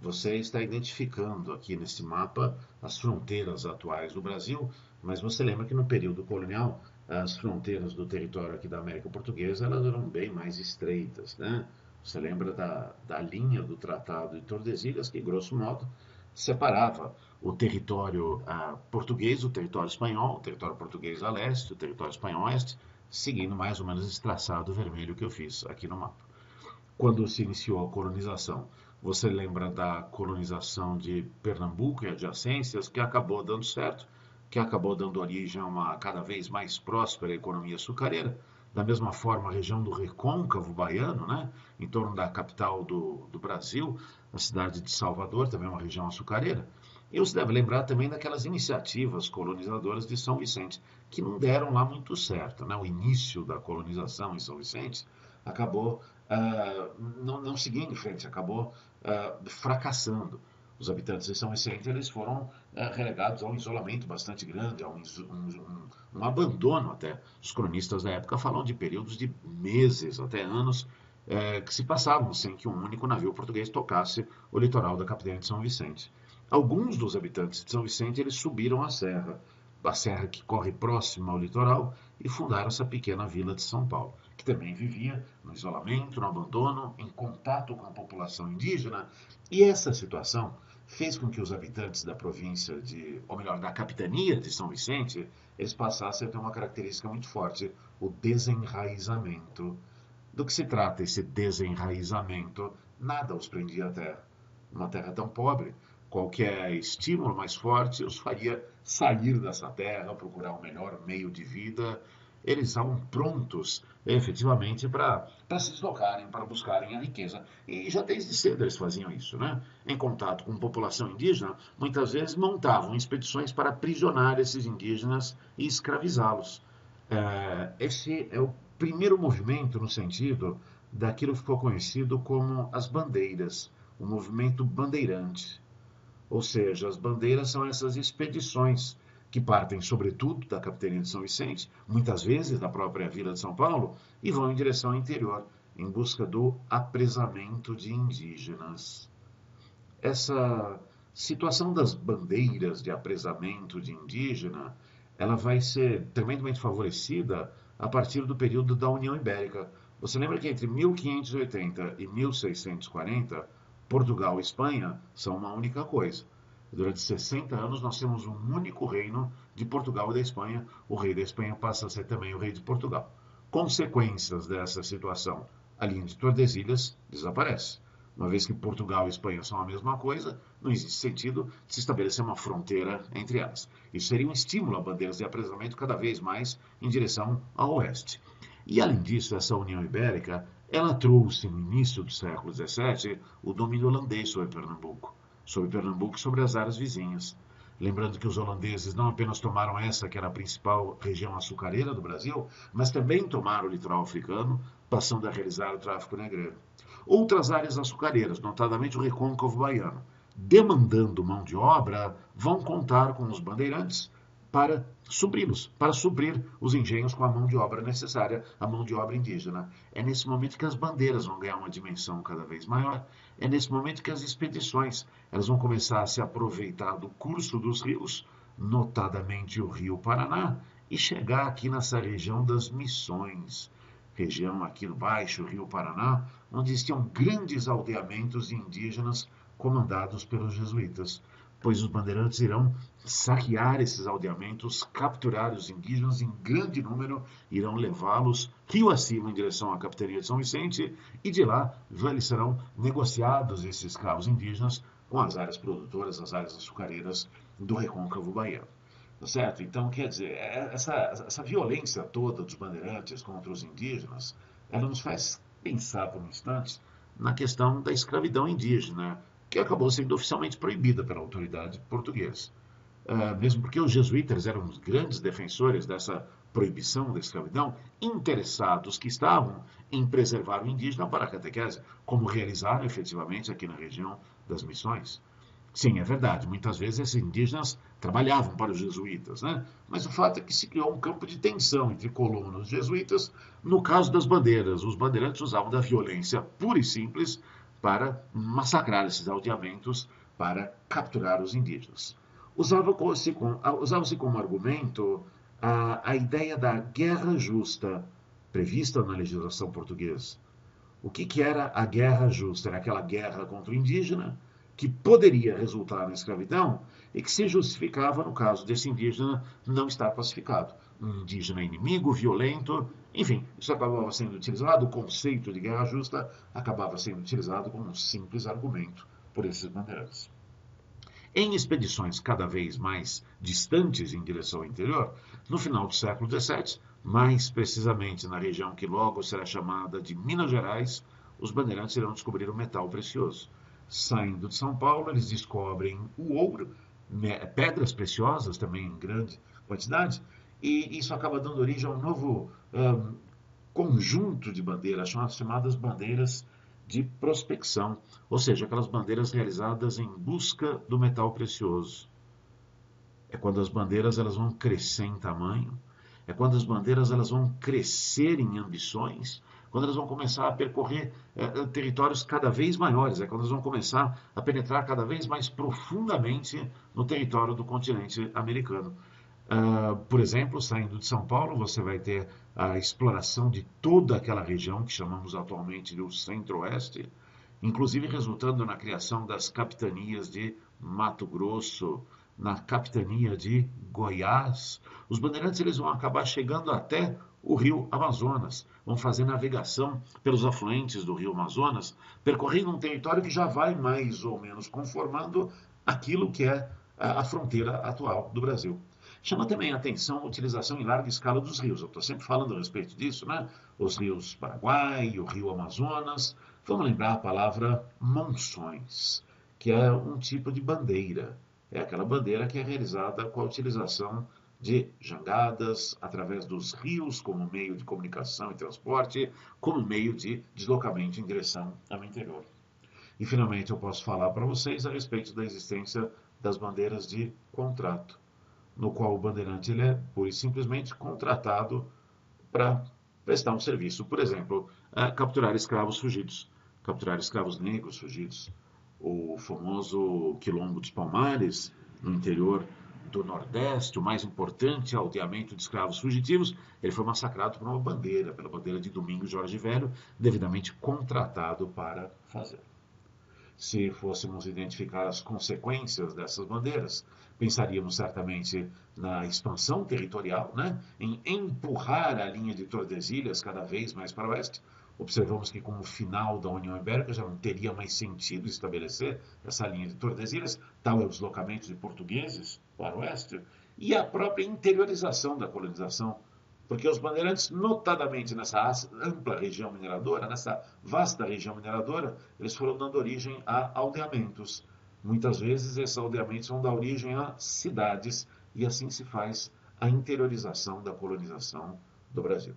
você está identificando aqui nesse mapa as fronteiras atuais do Brasil, mas você lembra que no período colonial as fronteiras do território aqui da América Portuguesa elas eram bem mais estreitas, né? Você lembra da linha do Tratado de Tordesilhas, que grosso modo separava o território português, o território espanhol, o território português a leste, o território espanhol a oeste, seguindo mais ou menos esse traçado vermelho que eu fiz aqui no mapa. Quando se iniciou a colonização, você lembra da colonização de Pernambuco e adjacências, que acabou dando certo, que acabou dando origem a uma cada vez mais próspera economia açucareira. Da mesma forma, a região do Recôncavo Baiano, né, em torno da capital do Brasil, a cidade de Salvador, também é uma região açucareira. E você deve lembrar também daquelas iniciativas colonizadoras de São Vicente, que não deram lá muito certo, né? O início da colonização em São Vicente acabou não seguindo em frente, acabou fracassando. Os habitantes de São Vicente eles foram relegados a um isolamento bastante grande, a um abandono até. Os cronistas da época falam de períodos de meses, até anos, que se passavam sem que um único navio português tocasse o litoral da capitanha de São Vicente. Alguns dos habitantes de São Vicente eles subiram a serra que corre próxima ao litoral, e fundaram essa pequena vila de São Paulo, que também vivia no isolamento, no abandono, em contato com a população indígena. E essa situação fez com que os habitantes da província ou melhor, da capitania de São Vicente, eles passassem a ter uma característica muito forte, o desenraizamento. Do que se trata esse desenraizamento? Nada os prendia à terra. Uma terra tão pobre, qualquer estímulo mais forte os faria sair dessa terra, procurar um melhor meio de vida. Eles estavam prontos, efetivamente, para se deslocarem, para buscarem a riqueza. E já desde cedo eles faziam isso, né? Em contato com a população indígena, muitas vezes montavam expedições para aprisionar esses indígenas e escravizá-los. Esse é o primeiro movimento no sentido daquilo que ficou conhecido como as bandeiras, o movimento bandeirante. Ou seja, as bandeiras são essas expedições que partem, sobretudo, da capitania de São Vicente, muitas vezes da própria vila de São Paulo, e vão em direção ao interior, em busca do apresamento de indígenas. Essa situação das bandeiras de apresamento de indígena, ela vai ser tremendamente favorecida a partir do período da União Ibérica. Você lembra que entre 1580 e 1640, Portugal e Espanha são uma única coisa. Durante 60 anos nós temos um único reino de Portugal e da Espanha. O rei da Espanha passa a ser também o rei de Portugal. Consequências dessa situação, a linha de Tordesilhas desaparece. Uma vez que Portugal e Espanha são a mesma coisa, não existe sentido de se estabelecer uma fronteira entre elas. Isso seria um estímulo a bandeiras de apresamento cada vez mais em direção ao oeste. E além disso, essa União Ibérica, ela trouxe no início do século XVII o domínio holandês sobre Pernambuco e sobre as áreas vizinhas. Lembrando que os holandeses não apenas tomaram essa, que era a principal região açucareira do Brasil, mas também tomaram o litoral africano, passando a realizar o tráfico negreiro. Outras áreas açucareiras, notadamente o recôncavo baiano, demandando mão de obra, vão contar com os bandeirantes para supri-los, para suprir os engenhos com a mão de obra necessária, a mão de obra indígena. É nesse momento que as bandeiras vão ganhar uma dimensão cada vez maior, é nesse momento que as expedições elas vão começar a se aproveitar do curso dos rios, notadamente o Rio Paraná, e chegar aqui nessa região das Missões, região aqui no Baixo Rio Paraná, onde existiam grandes aldeamentos de indígenas comandados pelos jesuítas, pois os bandeirantes irão saquear esses aldeamentos, capturar os indígenas em grande número, irão levá-los rio acima em direção à capitania de São Vicente, e de lá eles serão negociados, esses escravos indígenas, com as áreas produtoras, as áreas açucareiras do recôncavo baiano. Tá certo? Então, quer dizer, essa violência toda dos bandeirantes contra os indígenas, ela nos faz pensar por um instante na questão da escravidão indígena, que acabou sendo oficialmente proibida pela autoridade portuguesa. Mesmo porque os jesuítas eram os grandes defensores dessa proibição da escravidão, interessados que estavam em preservar o indígena para a catequese, como realizaram efetivamente aqui na região das Missões. Sim, é verdade, muitas vezes esses indígenas trabalhavam para os jesuítas, né? Mas o fato é que se criou um campo de tensão entre colonos e jesuítas no caso das bandeiras. Os bandeirantes usavam da violência pura e simples para massacrar esses aldeamentos, para capturar os indígenas. Usava-se como argumento a ideia da guerra justa prevista na legislação portuguesa. O que era a guerra justa? Era aquela guerra contra o indígena que poderia resultar na escravidão e que se justificava no caso desse indígena não estar pacificado. Um indígena inimigo, violento, enfim, isso acabava sendo utilizado, o conceito de guerra justa acabava sendo utilizado como um simples argumento por esses bandeirantes. Em expedições cada vez mais distantes em direção ao interior, no final do século XVII, mais precisamente na região que logo será chamada de Minas Gerais, os bandeirantes irão descobrir um metal precioso. Saindo de São Paulo, eles descobrem o ouro, pedras preciosas também em grande quantidade, e isso acaba dando origem a um novo conjunto de bandeiras, chamadas bandeiras de prospecção, ou seja, aquelas bandeiras realizadas em busca do metal precioso. É quando as bandeiras elas vão crescer em tamanho, é quando as bandeiras elas vão crescer em ambições, quando elas vão começar a percorrer territórios cada vez maiores, é quando elas vão começar a penetrar cada vez mais profundamente no território do continente americano. Por exemplo, saindo de São Paulo, você vai ter a exploração de toda aquela região que chamamos atualmente do Centro-Oeste, inclusive resultando na criação das capitanias de Mato Grosso, na capitania de Goiás. Os bandeirantes eles vão acabar chegando até o rio Amazonas, vão fazer navegação pelos afluentes do rio Amazonas, percorrendo um território que já vai mais ou menos conformando aquilo que é a fronteira atual do Brasil. Chama também a atenção a utilização em larga escala dos rios. Eu estou sempre falando a respeito disso, né? Os rios Paraguai, o rio Amazonas. Vamos lembrar a palavra monções, que é um tipo de bandeira. É aquela bandeira que é realizada com a utilização de jangadas através dos rios como meio de comunicação e transporte, como meio de deslocamento em direção ao interior. E finalmente eu posso falar para vocês a respeito da existência das bandeiras de contrato, no qual o bandeirante ele é pura e simplesmente contratado para prestar um serviço. Por exemplo, capturar escravos fugidos, capturar escravos negros fugidos. O famoso Quilombo dos Palmares, no interior do Nordeste, o mais importante aldeamento de escravos fugitivos, ele foi massacrado por uma bandeira, pela bandeira de Domingos Jorge Velho, devidamente contratado para fazer. Se fôssemos identificar as consequências dessas bandeiras, pensaríamos certamente na expansão territorial, né? Em empurrar a linha de Tordesilhas cada vez mais para o oeste. Observamos que com o final da União Ibérica já não teria mais sentido estabelecer essa linha de Tordesilhas, tal é o deslocamento de portugueses para o oeste, e a própria interiorização da colonização, porque os bandeirantes, notadamente nessa ampla região mineradora, nessa vasta região mineradora, eles foram dando origem a aldeamentos. Muitas vezes esses aldeamentos vão dar origem a cidades, e assim se faz a interiorização da colonização do Brasil.